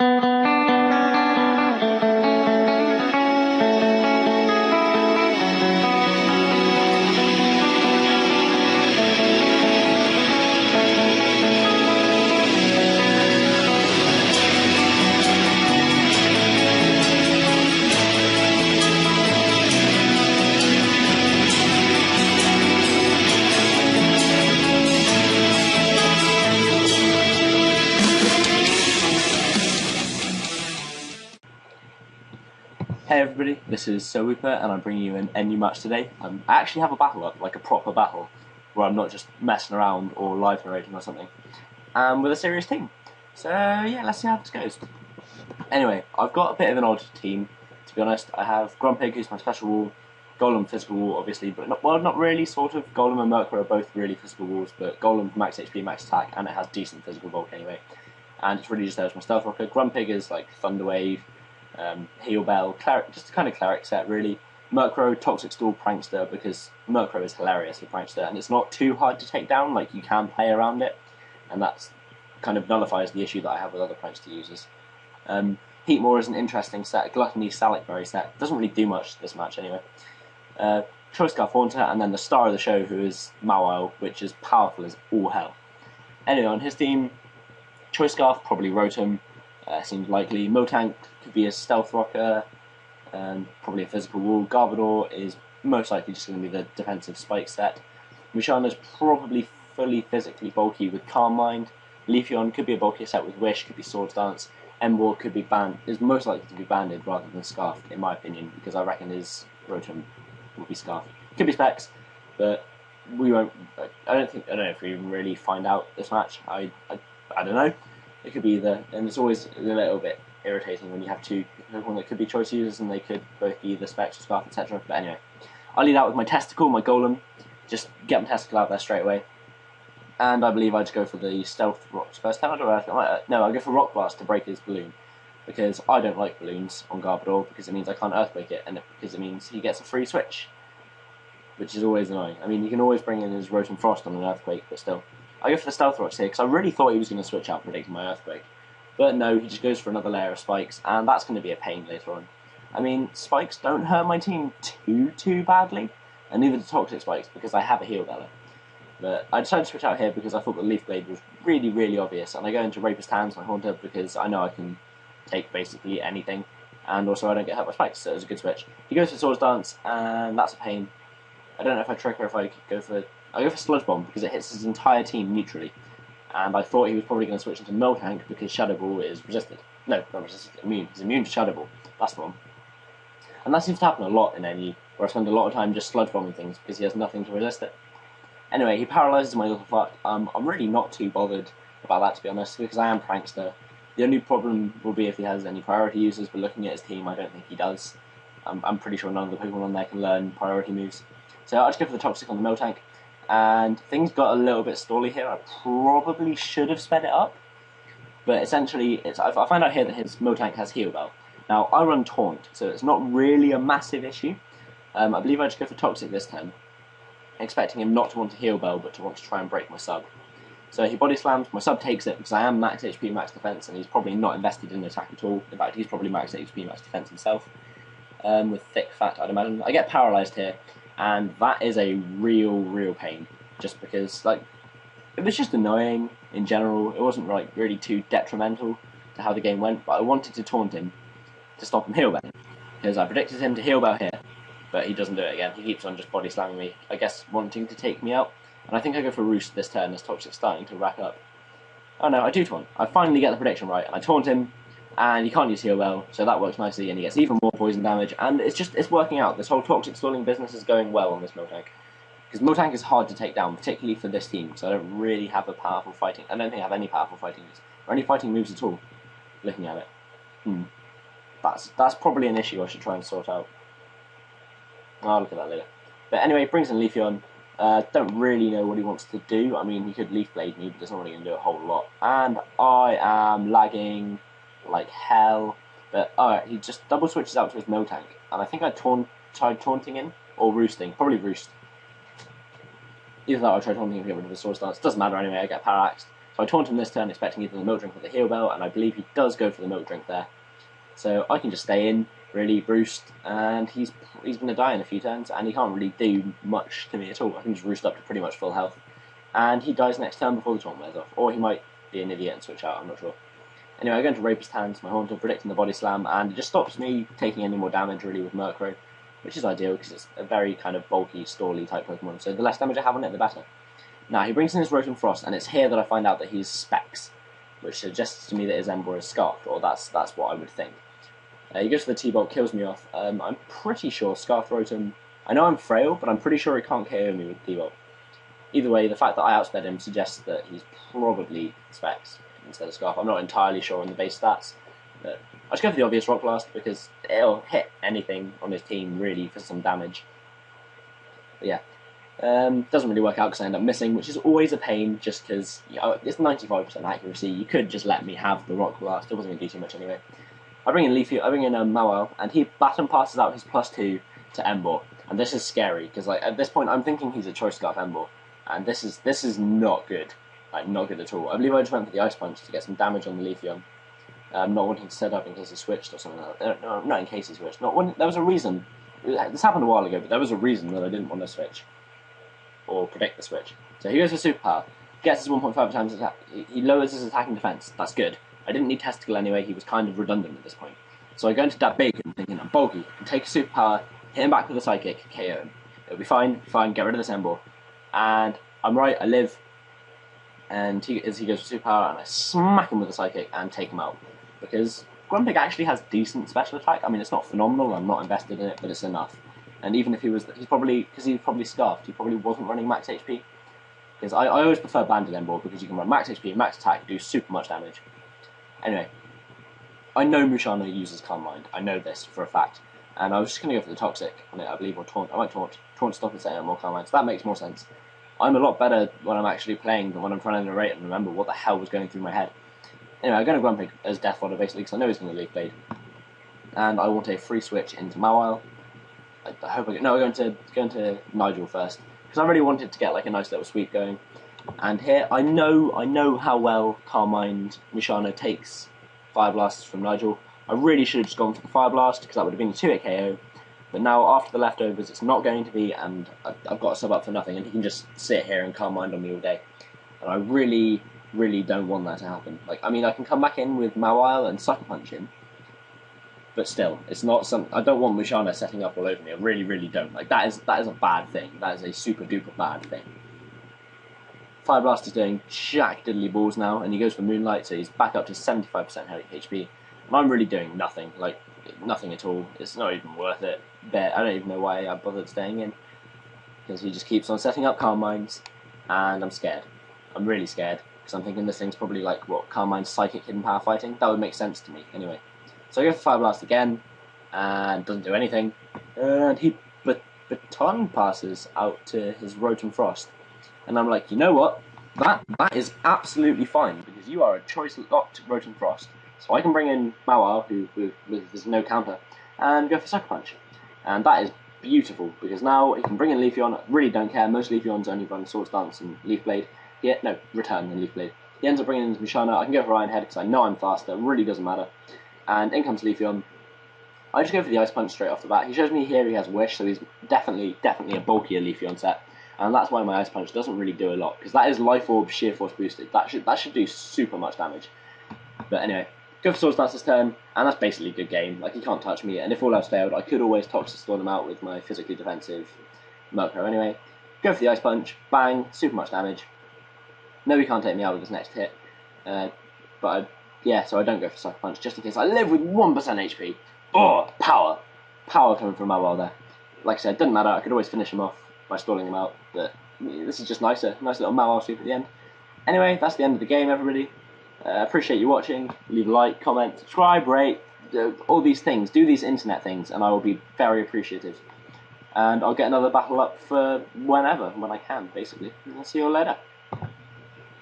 Hey everybody, this is SirWooper and I'm bringing you a new match today. I actually have a battle up, like a proper battle, where I'm not just messing around or live narrating or something, and with a serious team. So yeah, let's see how this goes. Anyway, I've got a bit of an odd team, to be honest. I have Grumpig, who's my special wall, Golem physical wall obviously, but not really, sort of. Golem and Murkrow are both really physical walls, but Golem max HP, max attack, and it has decent physical bulk anyway. And it's really just there as my Stealth Rocker. Grumpig is like Thunder Wave, Heal Bell, just kind of cleric set really. Murkrow, Toxic Stall, Prankster, because Murkrow is hilarious with Prankster, and it's not too hard to take down, like you can play around it, and that's kind of nullifies the issue that I have with other Prankster users. Heatmore is an interesting set, Gluttony, Salicberry set, doesn't really do much this match anyway. Choice Scarf Haunter, and then the star of the show who is Mawile, which is powerful as all hell. Anyway, on his team, Choice Scarf, probably Rotom, seems likely. Miltank could be a Stealth Rocker, probably a physical wall. Garbodor is most likely just going to be the defensive spike set. Musharna's probably fully physically bulky with Calm Mind. Leafeon could be a bulkier set with Wish, could be Swords Dance. Emboar could be is most likely to be banded rather than scarfed, in my opinion, because I reckon his Rotom will be scarfed. Could be Specs, but we won't. I don't know if we even really find out this match. I don't know. It could be either, and it's always a little bit irritating when you have two Pokemon that could be choice users and they could both be either Specs or Scarf, etc. But anyway, I'll lead out with my Testicle, my Golem, just get my Testicle out there straight away. And I believe I'd go for the Stealth Rocks first time. No, I'll go for Rock Blast to break his balloon, because I don't like balloons on Garbodor, because it means I can't Earthquake it, and because it means he gets a free switch, which is always annoying. I mean, you can always bring in his Rotom Frost on an Earthquake, but still. I go for the Stealth Rocks here, because I really thought he was going to switch out predicting my Earthquake. But no, he just goes for another layer of Spikes, and that's going to be a pain later on. I mean, Spikes don't hurt my team too badly, and neither do Toxic Spikes, because I have a Heal Bella. But I decided to switch out here because I thought the Leaf Blade was really obvious, and I go into Rapist Hands, my Haunter, because I know I can take basically anything, and also I don't get hurt by Spikes, so it's a good switch. He goes for Swords Dance, and that's a pain. I don't know if I trick or if I could go for... I go for Sludge Bomb because it hits his entire team neutrally, and I thought he was probably going to switch into Miltank because Shadow Ball is resisted. No, not resisted, immune. He's immune to Shadow Ball. That's the one. And that seems to happen a lot in NE, where I spend a lot of time just Sludge Bombing things because he has nothing to resist it. Anyway, he paralyses my little fuck. I'm really not too bothered about that, to be honest, because I am Prankster. The only problem will be if he has any priority users, but looking at his team, I don't think he does. I'm pretty sure none of the Pokemon on there can learn priority moves. So I'll just go for the Toxic on the Miltank. And things got a little bit stally here. I probably should have sped it up, but essentially, I find out here that his Miltank has Heal Bell. Now, I run Taunt, so it's not really a massive issue. I believe I just go for Toxic this turn, expecting him not to want to Heal Bell, but to want to try and break my sub. So he Body Slams, my sub takes it, because I am max HP, max defense, and he's probably not invested in attack at all. In fact, he's probably max HP, max defense himself, with thick fat, I'd imagine. I get paralyzed here, and that is a real pain, just because, like, it was just annoying in general. It wasn't, like, really too detrimental to how the game went, but I wanted to taunt him to stop him Heal Bell, because I predicted him to Heal Bell here, but he doesn't do it again. He keeps on just body slamming me, I guess wanting to take me out, and I think I go for Roost this turn as Toxic's starting to rack up. Oh no, I do taunt. I finally get the prediction right, and I taunt him, and he can't use Heal Bell, so that works nicely, and he gets even more poison damage, and it's working out. This whole Toxic stalling business is going well on this Miltank, because Miltank is hard to take down, particularly for this team, because I don't really have a powerful fighting... I don't think I have any powerful fighting moves, or any fighting moves at all, looking at it. That's probably an issue I should try and sort out. I'll look at that later. But anyway, brings in Leafeon. Don't really know what he wants to do. I mean, he could Leaf Blade me, but it's not really going to do a whole lot. And I am lagging like hell. But alright, he just double switches out to his Miltank. And I think I tried taunting him, or roosting. Probably Roost. Either that or I tried taunting him to get rid of his Swords Dance. Doesn't matter anyway, I get parallaxed. So I taunt him this turn, expecting either the Milk Drink or the Heal Bell, and I believe he does go for the Milk Drink there. So I can just stay in, really roost, and he's going to die in a few turns, and he can't really do much to me at all. I can just roost up to pretty much full health, and he dies next turn before the taunt wears off. Or he might be an idiot and switch out, I'm not sure. Anyway, I go into Rapist Hands, my Haunter, predicting the Body Slam, and it just stops me taking any more damage really with Murkrow, which is ideal because it's a very kind of bulky, stally type Pokemon, so the less damage I have on it, the better. Now, he brings in his Rotom Frost, and it's here that I find out that he's Specs, which suggests to me that his Ember is Scarfed, or that's what I would think. He goes for the T-Bolt, kills me off. I'm pretty sure Scarf Rotom... I know I'm frail, but I'm pretty sure he can't KO me with T-Bolt. Either way, the fact that I outsped him suggests that he's probably Specs instead of Scarf. I'm not entirely sure on the base stats, but I just go for the obvious Rock Blast because it'll hit anything on his team really for some damage. But yeah, doesn't really work out because I end up missing, which is always a pain just because it's 95% accuracy. You could just let me have the Rock Blast, it wasn't going to do too much anyway. I bring in Mawile, and he baton passes out his +2 to Ember, and this is scary because at this point I'm thinking he's a Choice Scarf Ember, and this is not good, not good at all. I believe I just went for the Ice Punch to get some damage on the Leafeon, not wanting to set up in case he switched or something like that. No, not in case he switched. There was a reason. This happened a while ago, but there was a reason that I didn't want to switch or predict the switch. So he goes for Superpower, gets his 1.5 times attack. He lowers his attack and defense. That's good. I didn't need Testicle anyway, he was kind of redundant at this point. So I go into that bacon, thinking I'm bulky, and take a Superpower, hit him back with a Psychic, KO him. It'll be fine, get rid of this Ember. And I'm right, I live, and he goes for Superpower, and I smack him with a Psychic and take him out. Because Grumpig actually has decent special attack. I mean, it's not phenomenal, I'm not invested in it, but it's enough. And even if he was, he's probably Scarfed, he probably wasn't running max HP. Because I always prefer Banded Ember, because you can run max HP, max attack, do super much damage. Anyway, I know Musharna uses Calm Mind. I know this for a fact. And I was just going to go for the Toxic on it, I believe, or Taunt. I might Taunt stop and set out more Calm Mind, so that makes more sense. I'm a lot better when I'm actually playing than when I'm trying to narrate and remember what the hell was going through my head. Anyway, I'm going to Grumpig as Death Fodder, basically, because I know he's going to Leaf Blade. And I want a free switch into Mawile. I hope I get... No, I'm going to Nigel first, because I really wanted to get like a nice little sweep going. And here, I know how well Calm Mind Musharna takes Fire Blasts from Nigel. I really should have just gone for the Fire Blast, because that would have been a 2-hit KO. But now, after the leftovers, it's not going to be, and I've got a sub up for nothing, and he can just sit here and Calm Mind on me all day. And I really don't want that to happen. I mean, I can come back in with Mawile and Sucker Punch him, but still, it's not something. I don't want Musharna setting up all over me. I really don't. That is a bad thing. That is a super duper bad thing. Fire Blast is doing jack diddly balls now, and he goes for Moonlight, so he's back up to 75% HP, and I'm really doing nothing, nothing at all. It's not even worth it. I don't even know why I bothered staying in, because he just keeps on setting up Calm Minds, and I'm scared. I'm really scared, because I'm thinking this thing's probably Calm Mind's Psychic Hidden Power fighting. That would make sense to me, anyway. So I go for Fire Blast again, and doesn't do anything, and he baton passes out to his Rotom Frost. And I'm like, you know what? That is absolutely fine, because you are a choice-locked Rotom Frost. So I can bring in Mawile, who with no counter, and go for Sucker Punch. And that is beautiful, because now he can bring in Leafeon. I really don't care. Most Leafeons only run Swords Dance and Leaf Blade. Return and Leaf Blade. He ends up bringing in Musharna. I can go for Iron Head, because I know I'm faster. It really doesn't matter. And in comes Leafeon. I just go for the Ice Punch straight off the bat. He shows me here he has Wish, so he's definitely a bulkier Leafeon set. And that's why my Ice Punch doesn't really do a lot, because that is Life Orb Sheer Force boosted. That should do super much damage. But anyway, go for Swords Dance this turn, and that's basically a good game. He can't touch me, and if all else failed, I could always Toxic Storm him out with my physically defensive Murkrow anyway. Go for the Ice Punch, bang, super much damage. No, he can't take me out with his next hit. So I don't go for Sucker Punch, just in case I live with 1% HP. Oh, power! Power coming from Mawile there. Like I said, doesn't matter, I could always finish him off by stalling him out, but this is just nicer. Nice little Mawile sweep at the end. Anyway, that's the end of the game, everybody. Appreciate you watching. Leave a like, comment, subscribe, rate, all these things. Do these internet things, and I will be very appreciative. And I'll get another battle up for when I can, basically. I'll see you all later.